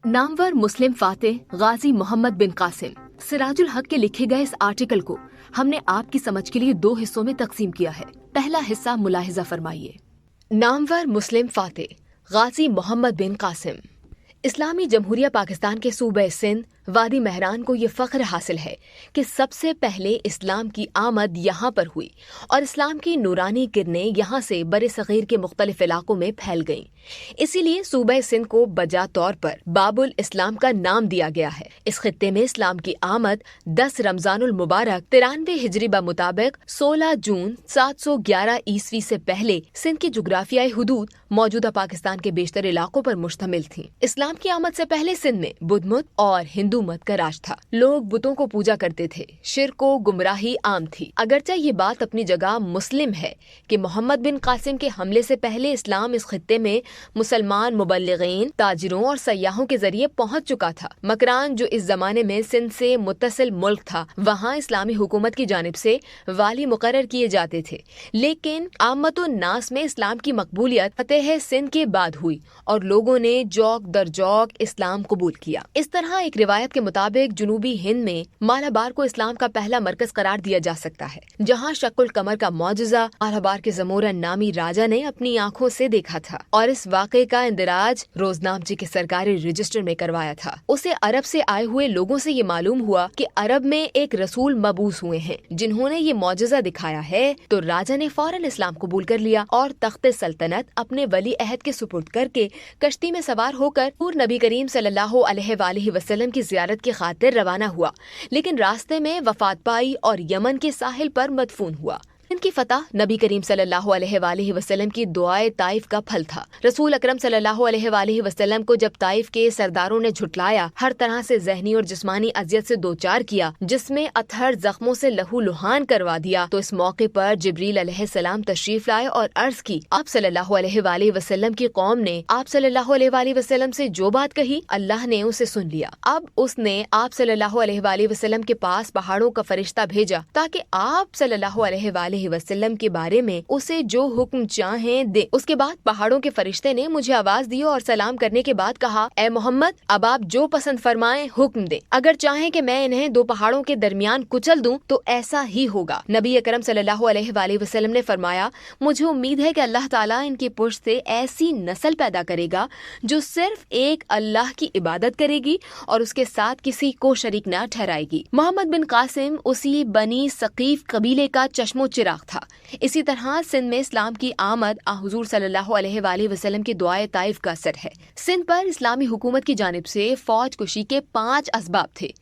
नामवर मुस्लिम फातेह गाजी मोहम्मद बिन कासिम सिराजुल हक के लिखे गए इस आर्टिकल को हमने आपकी समझ के लिए 2 हिस्सों में तकसीम किया है। पहला हिस्सा मुलाहिजा फरमाइए। नामवर मुस्लिम फातेह गाजी मोहम्मद बिन कासिम। इस्लामी जमहूरिया पाकिस्तान के सूबे सिंध वादी महरान को ये फ़ख्र हासिल है कि सबसे पहले इस्लाम की आमद यहाँ पर हुई और इस्लाम की नूरानी किरणें यहाँ से बरे सग़ीर के मुख्तलिफ इलाकों में फैल गईं। इसीलिए सूबे सिंध को बजा तौर पर बाबुल इस्लाम का नाम दिया गया है। इस खित्ते में इस्लाम की आमद 10 रमज़ानुल मुबारक 93 हिजरी मुताबिक 16 जून 711 ईस्वी से पहले सिंध की जुग्राफियाई हुदूद मौजूदा पाकिस्तान के बेशतर इलाकों पर मुश्तमिल थी। इस्लाम की आमद से पहले सिंध में बुद्ध और हिंदू मत का राज था। लोग बुतों को पूजा करते थे। शिर्क व गुमराही आम थी। अगरचे ये बात अपनी जगह मुस्लिम है कि मोहम्मद बिन कासिम के हमले से पहले इस्लाम इस खित्ते में मुसलमान मुबल्लिगीन, ताजिरों और सयाहों के जरिए पहुंच चुका था। मकरान जो इस जमाने में सिंध से मुत्तसिल मुल्क था, वहाँ इस्लामी हुकूमत की जानिब से वाली मुकर्रर किए जाते थे। लेकिन आमतो नास में इस्लाम की मकबूलियत फतेह सिंध के बाद हुई और लोगों ने जौक दर जौक इस्लाम कबूल किया। इस तरह एक रिवायत के मुताबिक जुनूबी हिंद में मालाबार को इस्लाम का पहला मरकज करार दिया जा सकता है, जहाँ शक्ल कमर का मौजज़ा मालाबार के ज़मोरन नामी राजा ने अपनी आंखों से देखा था और इस वाक़े का इंदराज रोजनामची के सरकारी रजिस्टर में करवाया था। उसे अरब से आए हुए लोगों से ये मालूम हुआ कि अरब में एक रसूल मबूस हुए हैं जिन्होंने ये मौजज़ा दिखाया है, तो राजा ने फौरन इस्लाम कबूल कर लिया और तख्ते सल्तनत अपने वली अहद के सुपुर्द करके कश्ती में सवार होकर पूर्व नबी करीम सल्लल्लाहु अलैहि वसल्लम की ज़ियारत की खातिर रवाना हुआ। लेकिन रास्ते में वफात पाई और यमन के साहिल पर मदफून हुआ। इनकी फतह नबी करीम सल्लल्लाहु अलैहि वसल्लम की दुआए ताइफ का फल था। रसूल अकरम सल्लल्लाहु अलैहि वसल्लम को जब ताइफ के सरदारों ने झुटलाया, हर तरह से जहनी और जिस्मानी अजियत से दो चार किया, जिसमें अतहर जख्मों से लहू लुहान करवा दिया, तो इस मौके पर जिब्रील अलैहिस्सलाम तशरीफ लाए और अर्ज की, आप सल्लल्लाहु अलैहि वसल्लम की कौम ने आप सल्लल्लाहु अलैहि वसल्लम से जो बात कही, अल्लाह ने उसे सुन लिया। अब उसने आप सल्लल्लाहु अलैहि वसल्लम के पास पहाड़ों का फरिश्ता भेजा ताकि आप सल्लल्लाहु अलैहि वसल्लम के बारे में उसे जो हुक्म चाहें दे। उसके बाद पहाड़ों के फरिश्ते ने मुझे आवाज दी और सलाम करने के बाद कहा, ए मोहम्मद, अब आप जो पसंद फरमाएं हुक्म दे। अगर चाहें कि मैं इन्हें 2 पहाड़ों के दरमियान कुचल दूं तो ऐसा ही होगा। नबी अकरम सल्लल्लाहु अलैहि वसल्लम ने फरमाया, मुझे उम्मीद है कि अल्लाह ताला इनकी पुश्त से ऐसी नस्ल पैदा करेगा जो सिर्फ एक अल्लाह की इबादत करेगी और उसके साथ किसी को शरीक न ठहराएगी। मोहम्मद बिन कासिम उसी बनी सकीफ कबीले का चश्मो चिराग था। इसी तरह सिंध में इस्लाम की आमद हुजूर सल्लल्लाहु अलैहि वसल्लम की दुआए ताइफ का असर है। सिंध पर इस्लामी हुकूमत की जानिब से फौज कुशी के 5 असबाब थे।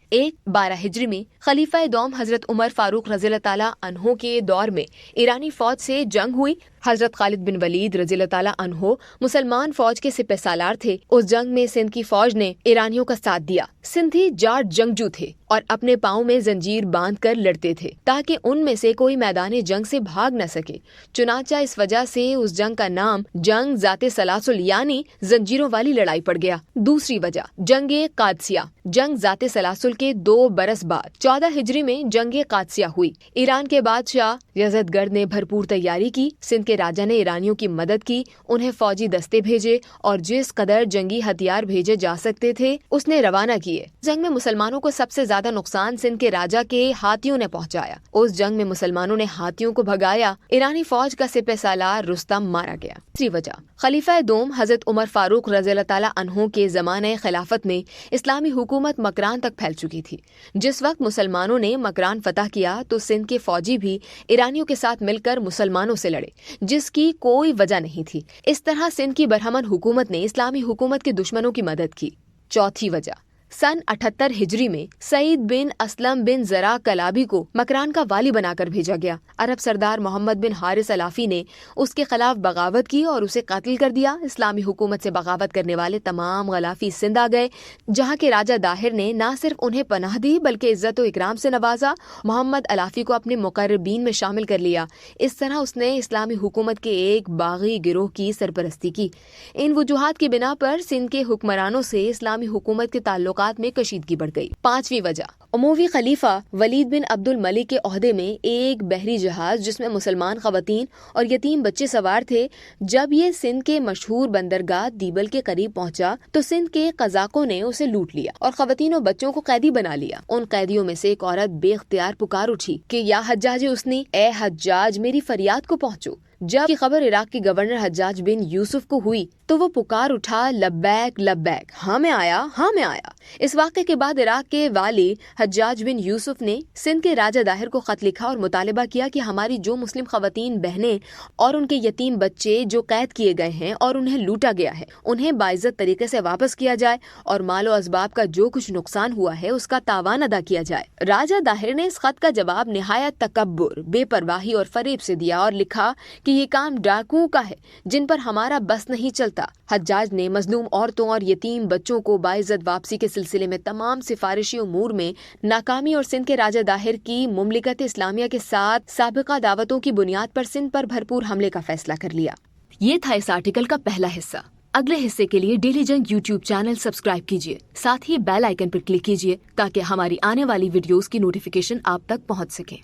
12 हिजरी में खलीफा दोम हजरत उमर फारूक रज़ियल्लाहु ताला अन्हो के दौर में ईरानी फौज से जंग हुई। हजरत खालिद बिन वलीद रज़ियल्लाहु ताला अन्हो मुसलमान फौज के सिपह सालार थे। उस जंग में सिंध की फौज ने ईरानियों का साथ दिया। सिंधी जाट जंगजू थे और अपने पाँव में जंजीर बांध कर लड़ते थे ताकि उनमें से कोई मैदान जंग से भाग न सके। चुनाचा इस वजह से उस जंग का नाम जंग ज़ाते सलासुल यानी जंजीरों वाली लड़ाई पड़ गया। दूसरी वजह जंगे कादसिया, जंग ज़ाते सलासुल के 2 बरस बाद 14 हिजरी में जंगे कादसिया हुई। ईरान के बादशाह यज़दगर्द ने भरपूर तैयारी की। सिंध के राजा ने ईरानियों की मदद की, उन्हें फौजी दस्ते भेजे और जिस कदर जंगी हथियार भेजे जा सकते थे उसने रवाना किए। जंग में मुसलमानों को सबसे ज्यादा नुकसान सिंध के राजा के हाथियों ने पहुंचाया। उस जंग में मुसलमानों ने हाथियों को भगाया। ईरानी फौज का सिपह सालार रुस्तम मारा गया। तीसरी वजह खलीफा दोम हजरत उमर फारूक रज़ियल्लाहु ताला अन्हो के ज़माने खिलाफत में इस्लामी हुकूमत मकरान तक फैल चुकी थी। जिस वक्त मुसलमानों ने मकरान फतह किया तो सिंध के फौजी भी ईरानियों के साथ मिलकर मुसलमानों से लड़े, जिसकी कोई वजह नहीं थी। इस तरह सिंध की बरहमन हुकूमत ने इस्लामी हुकूमत के दुश्मनों की मदद की। चौथी वजह सन 78 हिजरी में सईद बिन असलम बिन जरा कलाबी को मकरान का वाली बनाकर भेजा गया। अरब सरदार मोहम्मद बिन हारिस अलाफी ने उसके खिलाफ बगावत की और उसे कत्ल कर दिया। इस्लामी हुकूमत से बगावत करने वाले तमाम गलाफी सिंध आ गए, जहाँ के राजा दाहिर ने न सिर्फ उन्हें पनाह दी बल्कि इज्जत व इकराम से नवाजा। मोहम्मद अलाफी को अपने मुकर्रबीन में शामिल कर लिया। इस तरह उसने इस्लामी हुकूमत के एक बागी गिरोह की सरपरस्ती की। इन वजूहात की बिना पर सिंध के हुक्मरानों से इस्लामी हुकूमत के ताल्लुक ताल्लुकात में कशीदगी बढ़ गई। 5वीं वजह, उमवी खलीफा वलीद बिन अब्दुल मलिक के ओहदे में एक बहरी जहाज जिसमें मुसलमान खवातीन और यतीम बच्चे सवार थे, जब ये सिंध के मशहूर बंदरगाह दीबल के करीब पहुंचा तो सिंध के कजाकों ने उसे लूट लिया और खवातीन और बच्चों को कैदी बना लिया। उन कैदियों में से एक औरत बेख्तियार पुकार उठी कि या हज्जाज उसनी, ए हज्जाज मेरी फरियाद को पहुंचो। जब की खबर इराक के गवर्नर हज्जाज बिन यूसुफ को हुई तो वो पुकार उठा, लब्बैक लब्बैक, हाँ मैं आया, हाँ मैं आया। इस वाक़े के बाद इराक के वाली हज्जाज बिन यूसुफ ने सिंध के राजा दाहिर को खत लिखा और मुतालिबा किया कि हमारी जो मुस्लिम खवातीन बहनें और उनके यतीम बच्चे जो कैद किए गए हैं और उन्हें लूटा गया है, उन्हें बाइज्जत तरीके से वापस किया जाए और मालो असबाब का जो कुछ नुकसान हुआ है उसका तावान अदा किया जाए। राजा दाहिर ने इस खत का जवाब निहायत तकब्बुर, बेपरवाही और फरेब से दिया और लिखा कि ये काम डाकुओं का है जिन पर हमारा बस नहीं चलता। हज्जाज ने मजलूम औरतों और यतीम बच्चों को बाइज्जत वापसी के सिलसिले में तमाम सिफारिशी उमूर में नाकामी और सिंध के राजा दाहिर की मुमलिकत इस्लामिया के साथ साबिका दावतों की बुनियाद पर सिंध पर भरपूर हमले का फैसला कर लिया। ये था इस आर्टिकल का पहला हिस्सा। अगले हिस्से के लिए डेली जंग यूट्यूब चैनल सब्सक्राइब कीजिए, साथ ही बेल आइकन पर क्लिक कीजिए ताकि हमारी आने वाली वीडियोस की नोटिफिकेशन आप तक पहुंच सके।